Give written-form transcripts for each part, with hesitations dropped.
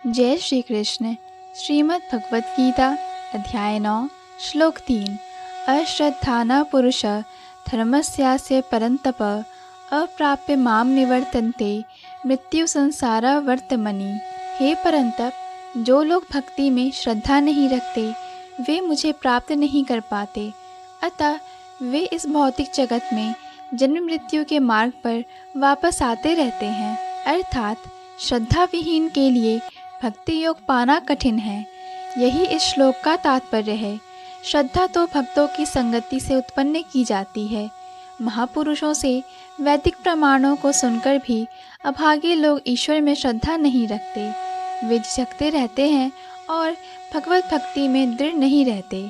जय श्री कृष्ण। श्रीमद् भगवत गीता अध्याय 9 श्लोक 3। अश्रद्धाना पुरुष धर्मस्यास्य परंतप अप्राप्य माम निवर्तन्ते मृत्यु संसारा वर्तमनि। हे परंतप, जो लोग भक्ति में श्रद्धा नहीं रखते वे मुझे प्राप्त नहीं कर पाते, अतः वे इस भौतिक जगत में जन्म मृत्यु के मार्ग पर वापस आते रहते हैं। अर्थात श्रद्धा विहीन के लिए भक्ति योग पाना कठिन है। यही इस श्लोक का तात्पर्य है। श्रद्धा तो भक्तों की संगति से उत्पन्न की जाती है। महापुरुषों से वैदिक प्रमाणों को सुनकर भी अभागे लोग ईश्वर में श्रद्धा नहीं रखते। वे झिझकते रहते हैं और भगवत भक्ति में दृढ़ नहीं रहते।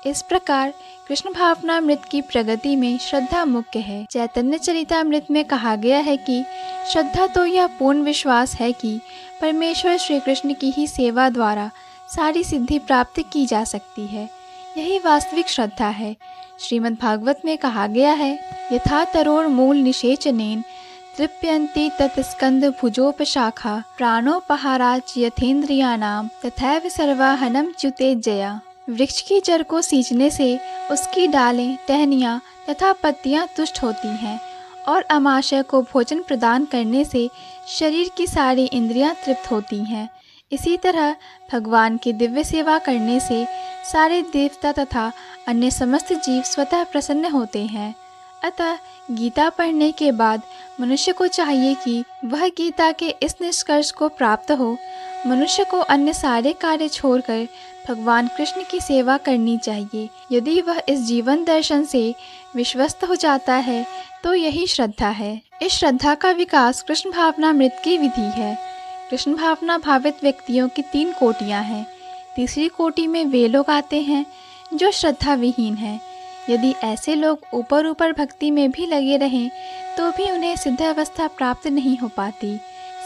इस प्रकार कृष्ण भावनामृत की प्रगति में श्रद्धा मुख्य है। चैतन्य चरितामृत में कहा गया है कि श्रद्धा तो यह पूर्ण विश्वास है कि परमेश्वर श्री कृष्ण की ही सेवा द्वारा सारी सिद्धि प्राप्त की जा सकती है। यही वास्तविक श्रद्धा है। श्रीमद् भागवत में कहा गया है, यथा तरोर मूल निषेचनेन तृप्यन्ति तत्स्कंद भुजोपशाखा प्राणोपहाराच यथेन्द्रियाणाम तथैव सर्वाहनम च्युते जया। वृक्ष की जड़ को सींचने से उसकी डालें, टहनियाँ तथा पत्तियाँ तुष्ट होती हैं और अमाशय को भोजन प्रदान करने से शरीर की सारी इंद्रियां तृप्त होती हैं। इसी तरह भगवान की दिव्य सेवा करने से सारे देवता तथा अन्य समस्त जीव स्वतः प्रसन्न होते हैं। अतः गीता पढ़ने के बाद मनुष्य को चाहिए कि वह गीता के इस निष्कर्ष को प्राप्त हो। मनुष्य को अन्य सारे कार्य छोड़कर भगवान कृष्ण की सेवा करनी चाहिए। यदि वह इस जीवन दर्शन से विश्वस्त हो जाता है तो यही श्रद्धा है। इस श्रद्धा का विकास कृष्ण भावनामृत की विधि है। कृष्ण भावना भावित व्यक्तियों की 3 कोटियाँ हैं। तीसरी कोटि में वे लोग आते हैं जो श्रद्धा विहीन हैं। यदि ऐसे लोग ऊपर ऊपर भक्ति में भी लगे रहें तो भी उन्हें सिद्ध अवस्था प्राप्त नहीं हो पाती।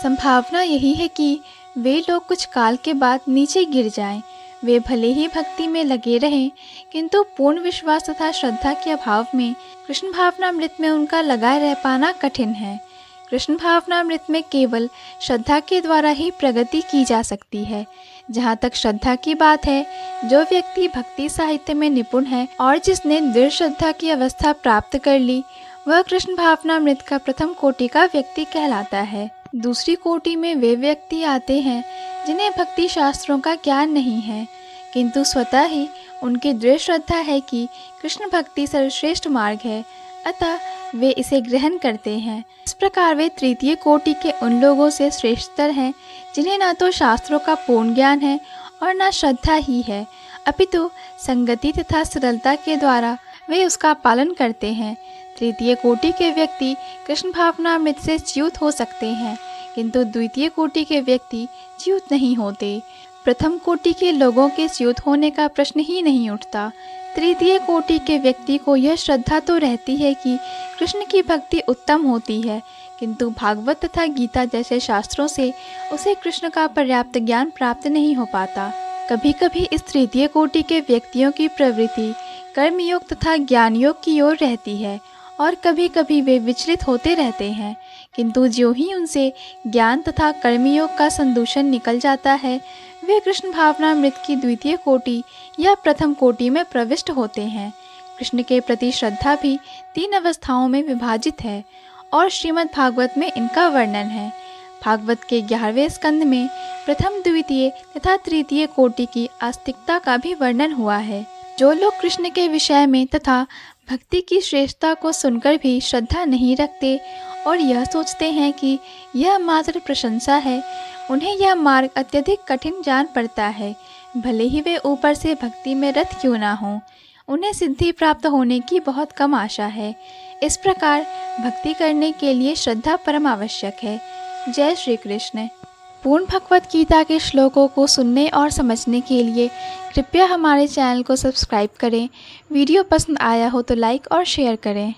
संभावना यही है कि वे लोग कुछ काल के बाद नीचे गिर जाएं। वे भले ही भक्ति में लगे रहें किंतु पूर्ण विश्वास तथा श्रद्धा के अभाव में कृष्ण भावनामृत में उनका लगा रह पाना कठिन है। कृष्ण भावनामृत में केवल श्रद्धा के द्वारा ही प्रगति की जा सकती है। जहाँ तक श्रद्धा की बात है, जो व्यक्ति भक्ति साहित्य में निपुण है और जिसने दृढ़ श्रद्धा की अवस्था प्राप्त कर ली, वह कृष्ण भावनामृत का प्रथम कोटि का व्यक्ति कहलाता है। दूसरी कोटि में वे व्यक्ति आते हैं जिन्हें भक्ति शास्त्रों का ज्ञान नहीं है किंतु स्वतः ही उनकी दृढ़ श्रद्धा है कि कृष्ण भक्ति सर्वश्रेष्ठ मार्ग है, अतः वे इसे ग्रहण करते हैं। इस प्रकार वे तृतीय कोटि के उन लोगों से श्रेष्ठतर हैं जिन्हें न तो शास्त्रों का पूर्ण ज्ञान है और न श्रद्धा ही है, अपितु संगति तथा सरलता के द्वारा वे उसका पालन करते हैं। तृतीय कोटि के व्यक्ति कृष्ण भावनामृत से च्युत हो सकते हैं किंतु द्वितीय कोटि के व्यक्ति च्युत नहीं होते। प्रथम कोटि के लोगों के च्युत होने का प्रश्न ही नहीं उठता। तृतीय कोटि के व्यक्ति को यह श्रद्धा तो रहती है कि कृष्ण की भक्ति उत्तम होती है किंतु भागवत तथा गीता जैसे शास्त्रों से उसे कृष्ण का पर्याप्त ज्ञान प्राप्त नहीं हो पाता। कभी कभी इस तृतीय कोटि के व्यक्तियों की प्रवृत्ति कर्मयोग तथा ज्ञान योग की ओर रहती है और कभी कभी वे विचलित होते रहते हैं किंतु ज्यों ही उनसे ज्ञान तथा कर्मयोग का संदूषण निकल जाता है वे कृष्ण भावनामृत की द्वितीय कोटि या प्रथम कोटि में प्रविष्ट होते हैं। कृष्ण के प्रति श्रद्धा भी 3 अवस्थाओं में विभाजित है और श्रीमद् भागवत में इनका वर्णन है। भागवत के 11वें स्कंद में प्रथम, द्वितीय तथा तृतीय कोटि की आस्तिकता का भी वर्णन हुआ है। जो लोग कृष्ण के विषय में तथा भक्ति की श्रेष्ठता को सुनकर भी श्रद्धा नहीं रखते और यह सोचते हैं कि यह मात्र प्रशंसा है, उन्हें यह मार्ग अत्यधिक कठिन जान पड़ता है। भले ही वे ऊपर से भक्ति में रत क्यों ना हों, उन्हें सिद्धि प्राप्त होने की बहुत कम आशा है। इस प्रकार भक्ति करने के लिए श्रद्धा परम आवश्यक है। जय श्री कृष्ण। पूर्ण भगवत गीता के श्लोकों को सुनने और समझने के लिए कृपया हमारे चैनल को सब्सक्राइब करें। वीडियो पसंद आया हो तो लाइक और शेयर करें।